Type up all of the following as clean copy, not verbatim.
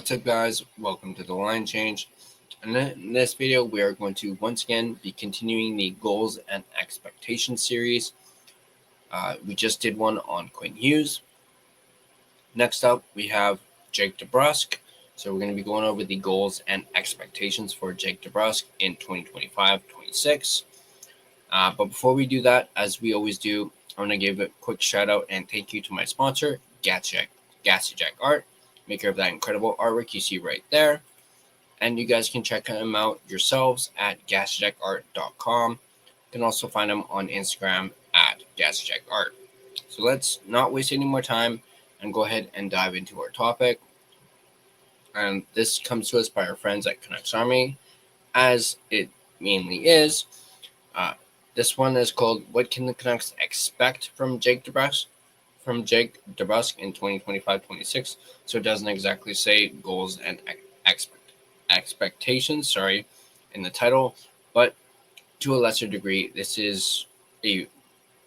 What's up, guys? Welcome to the Line Change. And in this video, we are going to once again be continuing the goals and expectations series. We just did one on Quinn Hughes. Next up, we have Jake DeBrusk. So we're going to be going over the goals and expectations for Jake DeBrusk in 2025-26. But before we do that, as we always do, I'm going to give a quick shout out and thank you to my sponsor, Gassy Jack Art, maker of that incredible artwork you see right there. And you guys can check them out yourselves at GassyJackArt.com. You can also find them on Instagram at GassyJackArt. So let's not waste any more time and go ahead and dive into our topic. And this comes to us by our friends at Canucks Army, as it mainly is. This one is called "What Can the Canucks Expect from Jake DeBrusk?" in 2025-26. So it doesn't exactly say goals and expectations, in the title, but to a lesser degree, this is a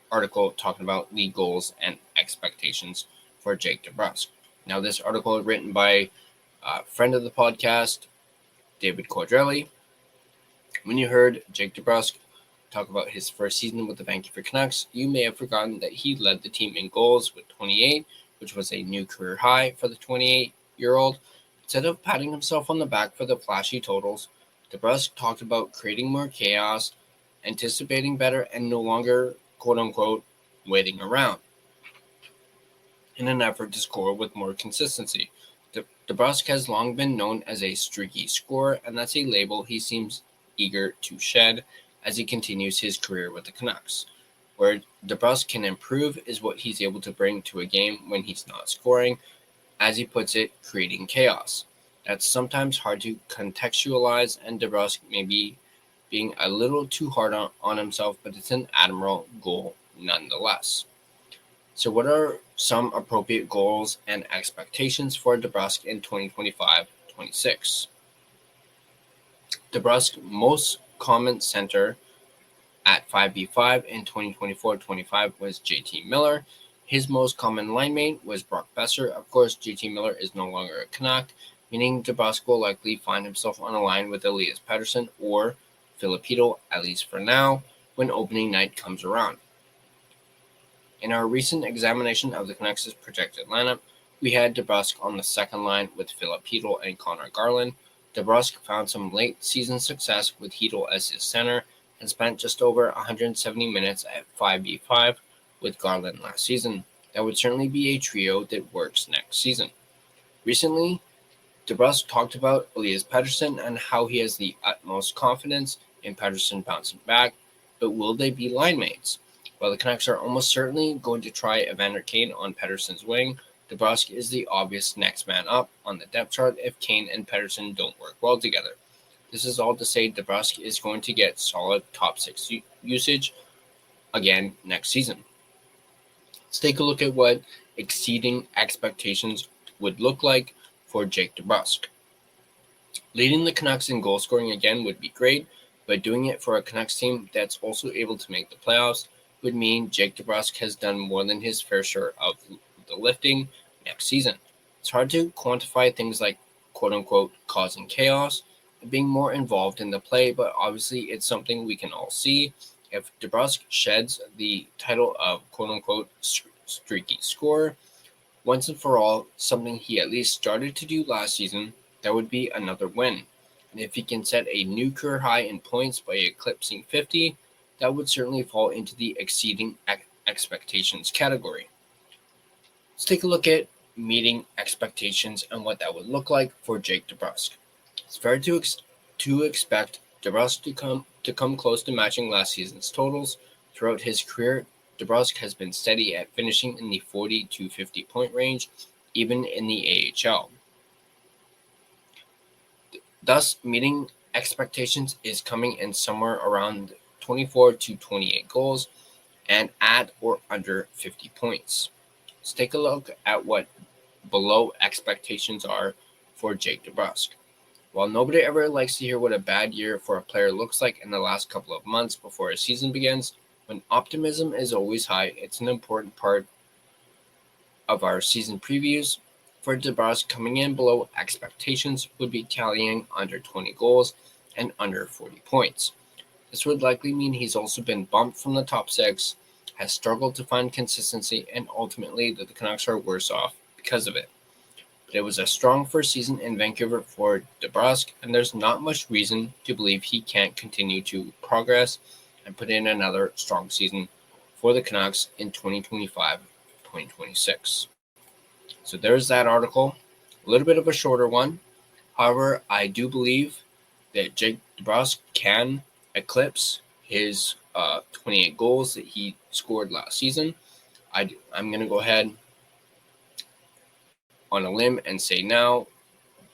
article talking about the goals and expectations for Jake DeBrusk. Now, this article is written by a friend of the podcast, David Quadrelli. When you heard Jake DeBrusk talk about his first season with the Vancouver Canucks, you may have forgotten that he led the team in goals with 28, which was a new career high for the 28-year-old. Instead of patting himself on the back for the flashy totals, DeBrusk talked about creating more chaos, anticipating better, and no longer, quote-unquote, waiting around in an effort to score with more consistency. DeBrusk has long been known as a streaky scorer, and that's a label he seems eager to shed as he continues his career with the Canucks. Where DeBrusk can improve is what he's able to bring to a game when he's not scoring, as he puts it, creating chaos. That's sometimes hard to contextualize, and DeBrusk may be being a little too hard on himself, but it's an admirable goal nonetheless. So what are some appropriate goals and expectations for DeBrusk in 2025-26? DeBrusk's most common center at 5v5 in 2024-25 was JT Miller. His most common line mate was Brock Besser. Of course, JT Miller is no longer a Canuck, meaning DeBrusk will likely find himself on a line with Elias Pettersson or Filipino, at least for now, when opening night comes around. In our recent examination of the Canucks' projected lineup, we had DeBrusk on the second line with Filipino and Connor Garland. DeBrusk found some late-season success with Chytil as his center and spent just over 170 minutes at 5v5 with Garland last season. That would certainly be a trio that works next season. Recently, DeBrusk talked about Elias Pettersson and how he has the utmost confidence in Pettersson bouncing back, but will they be line mates? While the Canucks are almost certainly going to try Evander Kane on Pettersson's wing, DeBrusk is the obvious next man up on the depth chart if Kane and Pettersson don't work well together. This is all to say DeBrusk is going to get solid top six usage again next season. Let's take a look at what exceeding expectations would look like for Jake DeBrusk. Leading the Canucks in goal scoring again would be great, but doing it for a Canucks team that's also able to make the playoffs would mean Jake DeBrusk has done more than his fair share of the lifting next season. It's hard to quantify things like quote-unquote causing chaos and being more involved in the play, but obviously it's something we can all see. If DeBrusk sheds the title of quote-unquote streaky scorer once and for all, something he at least started to do last season, that would be another win. And if he can set a new career high in points by eclipsing 50, that would certainly fall into the exceeding expectations category. Let's take a look at meeting expectations and what that would look like for Jake DeBrusk. It's fair to expect DeBrusk to come close to matching last season's totals. Throughout his career, DeBrusk has been steady at finishing in the 40 to 50 point range, even in the AHL. Thus, meeting expectations is coming in somewhere around 24 to 28 goals and at or under 50 points. Let's take a look at what below expectations are for Jake DeBrusk. While nobody ever likes to hear what a bad year for a player looks like in the last couple of months before a season begins, when optimism is always high, it's an important part of our season previews. for DeBrusk, coming in below expectations would be tallying under 20 goals and under 40 points. This would likely mean he's also been bumped from the top 6, has struggled to find consistency, and ultimately that the Canucks are worse off because of it. But it was a strong first season in Vancouver for DeBrusk, and there's not much reason to believe he can't continue to progress and put in another strong season for the Canucks in 2025-2026. So there's that article. A little bit of a shorter one. However, I do believe that Jake DeBrusk can eclipse his 28 goals that he scored last season. I'm going to go ahead on a limb and say now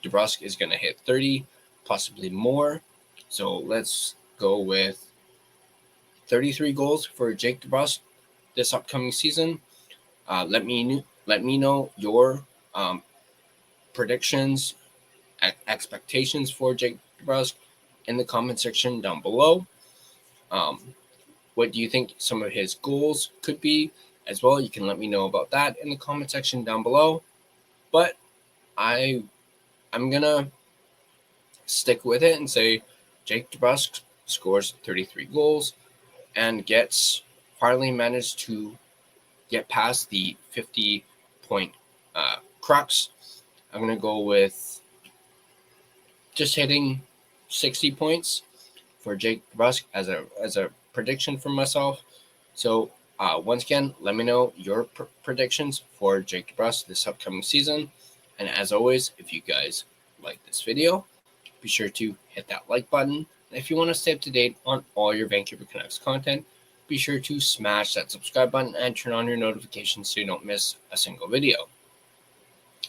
DeBrusk is going to hit 30, possibly more. So let's go with 33 goals for Jake DeBrusk this upcoming season. Let me know your predictions, expectations for Jake DeBrusk in the comment section down below. What do you think some of his goals could be as well? You can let me know about that in the comment section down below. But I'm gonna stick with it and say Jake DeBrusk scores 33 goals and finally managed to get past the 50-point crux. I'm going to go with just hitting 60 points for Jake DeBrusk as a prediction for myself. So once again, let me know your predictions for Jake DeBrusk this upcoming season. And as always, if you guys like this video, be sure to hit that like button. And if you want to stay up to date on all your Vancouver Canucks content, be sure to smash that subscribe button and turn on your notifications so you don't miss a single video.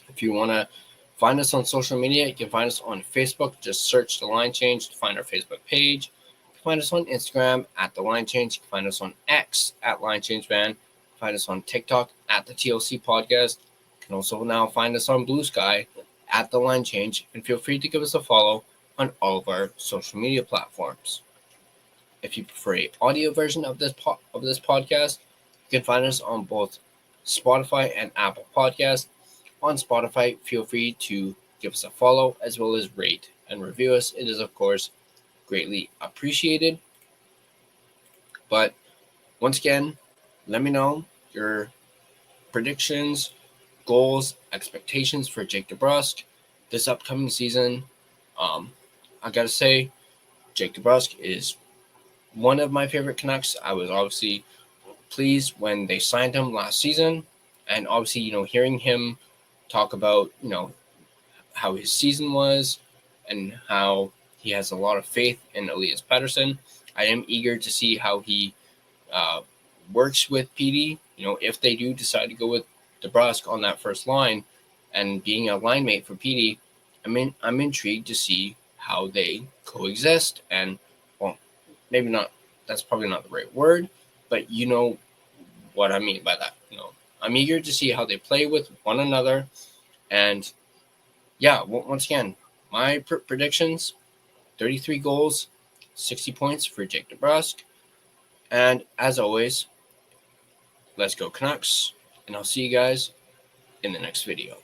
If you want to find us on social media, you can find us on Facebook. Just search The Line Change to find our Facebook page. You can find us on Instagram at The Line Change. You can find us on X at Line Change Van. You can find us on TikTok at the TLC Podcast. You can also now find us on Blue Sky at The Line Change. And feel free to give us a follow on all of our social media platforms. If you prefer an audio version of this podcast, you can find us on both Spotify and Apple Podcasts. On Spotify, feel free to give us a follow as well as rate and review us. It is, of course, greatly appreciated. But once again, let me know your predictions, goals, expectations for Jake DeBrusk this upcoming season. I got to say, Jake DeBrusk is one of my favorite Canucks. I was obviously pleased when they signed him last season. And obviously, hearing him talk about, how his season was and how he has a lot of faith in Elias Pettersson. I am eager to see how he works with PD. If they do decide to go with DeBrusk on that first line and being a line mate for PD, I'm intrigued to see how they coexist. And, well, maybe not, that's probably not the right word, but you know what I mean by that. I'm eager to see how they play with one another. And yeah, once again, my predictions, 33 goals, 60 points for Jake DeBrusk. And as always, let's go Canucks. And I'll see you guys in the next video.